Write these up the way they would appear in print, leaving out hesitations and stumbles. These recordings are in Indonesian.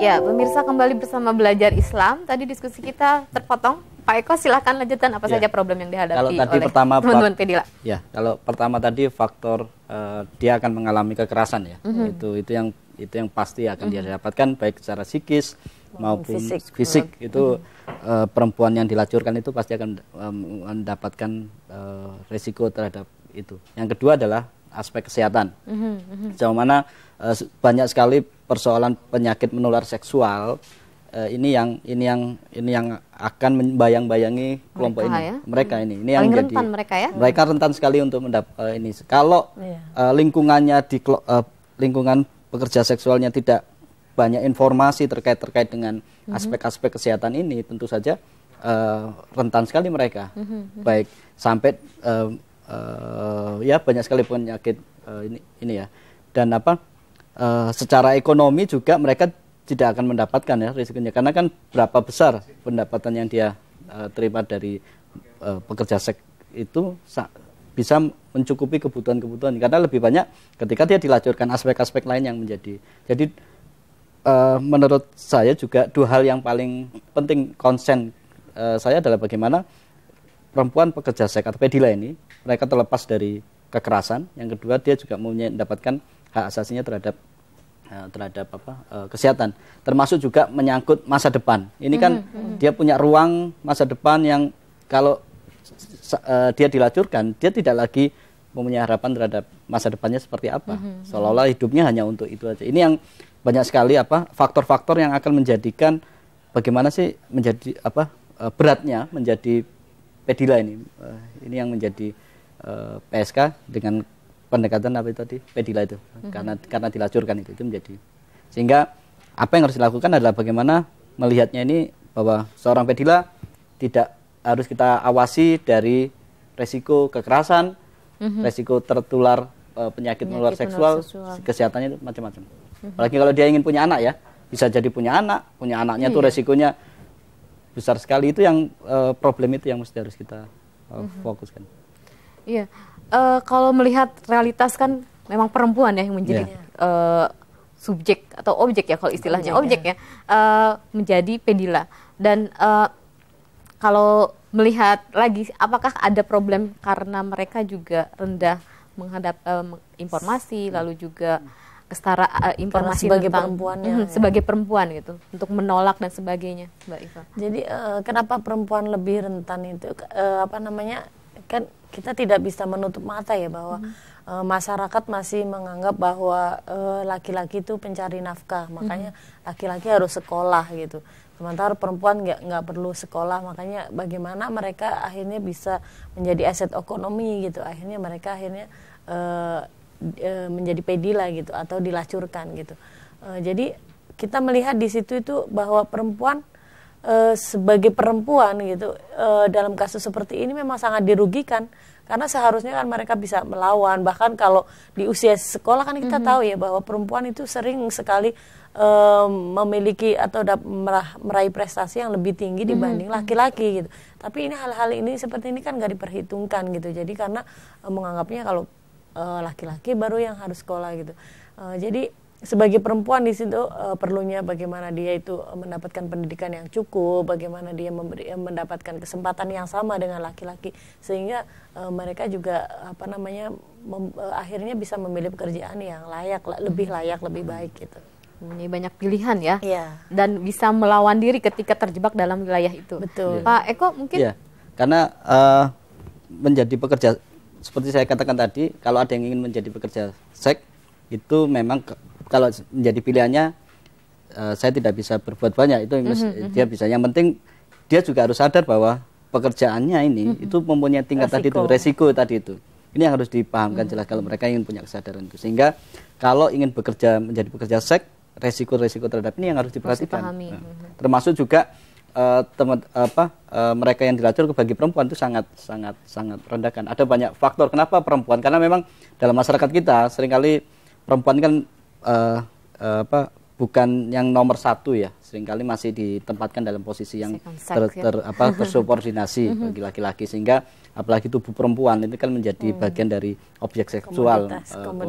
Ya, pemirsa kembali bersama Belajar Islam. Tadi diskusi kita terpotong. Pak Eko, silahkan lanjutkan apa saja problem yang dihadapi kalau tadi oleh pertama, teman-teman Pedila. Ya, kalau pertama tadi faktor dia akan mengalami kekerasan ya. Itu yang pasti akan dia dapatkan baik secara psikis maupun fisik. Itu perempuan yang dilacurkan itu pasti akan mendapatkan resiko terhadap itu. Yang kedua adalah aspek kesehatan. Sejauh mana banyak sekali persoalan penyakit menular seksual ini yang akan membayang-bayangi kelompok mereka ini. Ini yang menjadi rentan mereka ya. Mereka rentan sekali untuk mendapat ini. Kalau lingkungannya di lingkungan pekerja seksualnya tidak banyak informasi terkait dengan aspek-aspek kesehatan ini, tentu saja rentan sekali mereka. Baik sampai ya banyak sekali penyakit ini ya. Dan secara ekonomi juga mereka tidak akan mendapatkan ya risikonya, karena kan berapa besar pendapatan yang dia terima dari pekerja seks itu bisa mencukupi kebutuhan-kebutuhan, karena lebih banyak ketika dia dilacurkan aspek-aspek lain yang menjadi. Jadi menurut saya juga dua hal yang paling penting konsen saya adalah bagaimana perempuan pekerja seks atau pedila ini mereka terlepas dari kekerasan. Yang kedua, dia juga mendapatkan hak asasinya terhadap kesehatan, termasuk juga menyangkut masa depan. Ini kan dia punya ruang masa depan yang kalau dia dilacurkan, dia tidak lagi mempunyai harapan terhadap masa depannya seperti apa. Seolah-olah hidupnya hanya untuk itu aja. Ini yang banyak sekali faktor-faktor yang akan menjadikan bagaimana sih menjadi beratnya menjadi pedila ini. Ini yang menjadi PSK dengan pendekatan tadi pedila itu, karena dilacurkan itu menjadi, sehingga apa yang harus dilakukan adalah bagaimana melihatnya ini bahwa seorang pedila tidak harus kita awasi dari resiko kekerasan, resiko tertular penyakit menular seksual, kesehatannya itu macam-macam. Apalagi kalau dia ingin punya anak ya, bisa jadi punya anaknya tuh resikonya besar sekali. Itu yang problem itu yang mesti harus kita fokuskan. Iya. Kalau melihat realitas kan memang perempuan ya yang menjadi subjek atau objek ya, kalau istilahnya objek ya, menjadi pedila. Dan kalau melihat lagi, apakah ada problem karena mereka juga rendah menghadap informasi, lalu juga kesetaraan informasi sebagai tentang perempuannya, sebagai perempuan gitu, untuk menolak dan sebagainya, Mbak Iva. Jadi kenapa perempuan lebih rentan itu kan kita tidak bisa menutup mata ya bahwa masyarakat masih menganggap bahwa laki-laki itu pencari nafkah, makanya laki-laki harus sekolah gitu. Sementara perempuan nggak perlu sekolah, makanya bagaimana mereka akhirnya bisa menjadi aset ekonomi gitu. Akhirnya mereka menjadi pedila gitu atau dilacurkan gitu. Jadi kita melihat di situ itu bahwa perempuan sebagai perempuan gitu dalam kasus seperti ini memang sangat dirugikan, karena seharusnya kan mereka bisa melawan. Bahkan kalau di usia sekolah kan kita tahu ya bahwa perempuan itu sering sekali memiliki atau meraih prestasi yang lebih tinggi dibanding laki-laki gitu. Tapi ini hal-hal ini seperti ini kan nggak diperhitungkan gitu. Jadi karena menganggapnya kalau laki-laki baru yang harus sekolah gitu. Jadi sebagai perempuan di situ perlunya bagaimana dia itu mendapatkan pendidikan yang cukup, bagaimana dia mendapatkan kesempatan yang sama dengan laki-laki, sehingga mereka juga akhirnya bisa memilih pekerjaan yang lebih layak, lebih baik gitu. Ini banyak pilihan ya, dan bisa melawan diri ketika terjebak dalam wilayah itu. Betul. Pak Eko mungkin? Ya, karena menjadi pekerja seperti saya katakan tadi, kalau ada yang ingin menjadi pekerja seks itu memang kalau menjadi pilihannya saya tidak bisa berbuat banyak, itu dia bisa. Yang penting dia juga harus sadar bahwa pekerjaannya ini itu mempunyai tingkat resiko tadi itu. Ini yang harus dipahamkan jelas kalau mereka ingin punya kesadaran itu. Sehingga kalau ingin menjadi pekerja seks, resiko-resiko terhadap ini yang harus diperhatikan. Termasuk juga mereka yang dilacur bagi perempuan itu sangat merendahkan. Ada banyak faktor kenapa perempuan, karena memang dalam masyarakat kita seringkali perempuan kan bukan yang nomor satu ya, seringkali masih ditempatkan dalam posisi yang tersubordinasi bagi laki-laki, sehingga apalagi tubuh perempuan itu kan menjadi bagian dari objek seksual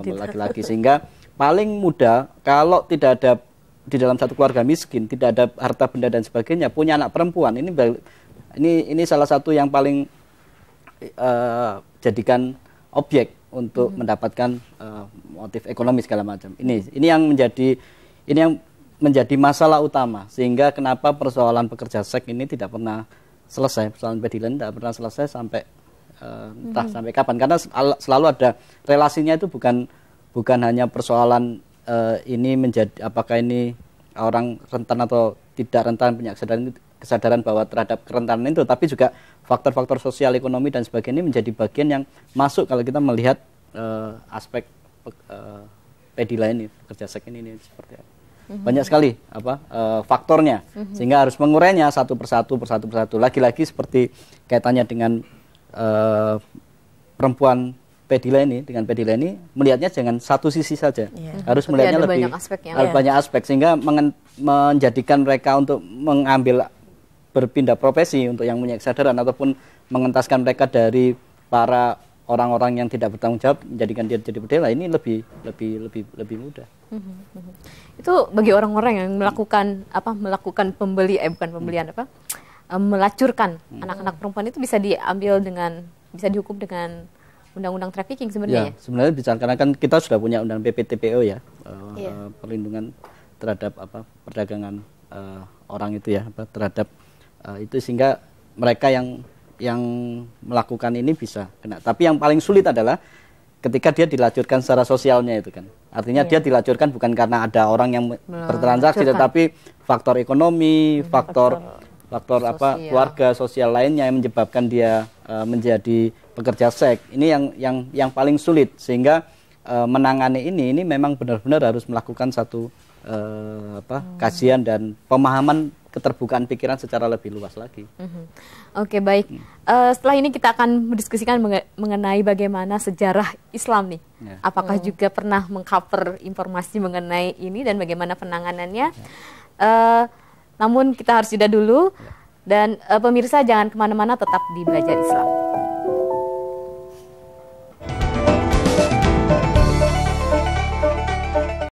laki-laki, sehingga paling mudah kalau tidak ada di dalam satu keluarga miskin, tidak ada harta benda dan sebagainya, punya anak perempuan, ini salah satu yang paling jadikan objek untuk mendapatkan motif ekonomi segala macam. Ini yang menjadi masalah utama, sehingga kenapa persoalan pekerja seks ini tidak pernah selesai, persoalan pedilan tidak pernah selesai sampai entah sampai kapan, karena selalu ada relasinya. Itu bukan hanya persoalan ini menjadi apakah ini orang rentan atau tidak rentan, punya kesadaran bahwa terhadap kerentanan itu, tapi juga faktor-faktor sosial, ekonomi dan sebagainya menjadi bagian yang masuk kalau kita melihat aspek pedila ini, pekerja seks ini seperti apa. Banyak sekali faktornya, sehingga harus mengurainya satu persatu. Lagi-lagi seperti kaitannya dengan perempuan pedila ini, melihatnya jangan satu sisi saja, harus melihatnya lebih banyak aspek, sehingga menjadikan mereka untuk mengambil berpindah profesi untuk yang punya kesadaran, ataupun mengentaskan mereka dari para orang-orang yang tidak bertanggung jawab, menjadikan dia jadi pedela, ini lebih mudah. Itu bagi orang-orang yang melakukan melacurkan anak-anak perempuan, itu bisa dihukum dengan undang-undang trafficking sebenarnya. Ya, sebenarnya bisa, karena kan kita sudah punya undang PPTPO ya, perlindungan terhadap perdagangan orang itu ya, terhadap itu, sehingga mereka yang melakukan ini bisa kena. Tapi yang paling sulit adalah ketika dia dilacurkan secara sosialnya itu kan. Artinya dia dilacurkan bukan karena ada orang yang bertransaksi, tetapi faktor ekonomi, faktor keluarga sosial lainnya yang menyebabkan dia menjadi pekerja seks. Ini yang paling sulit, sehingga menangani ini memang benar-benar harus melakukan satu kajian dan pemahaman, keterbukaan pikiran secara lebih luas lagi. Oke, baik. Setelah ini kita akan mendiskusikan mengenai bagaimana sejarah Islam nih. Apakah juga pernah mengcover informasi mengenai ini dan bagaimana penanganannya. Namun kita harus jeda dulu. Dan pemirsa jangan kemana-mana, tetap di Belajar Islam.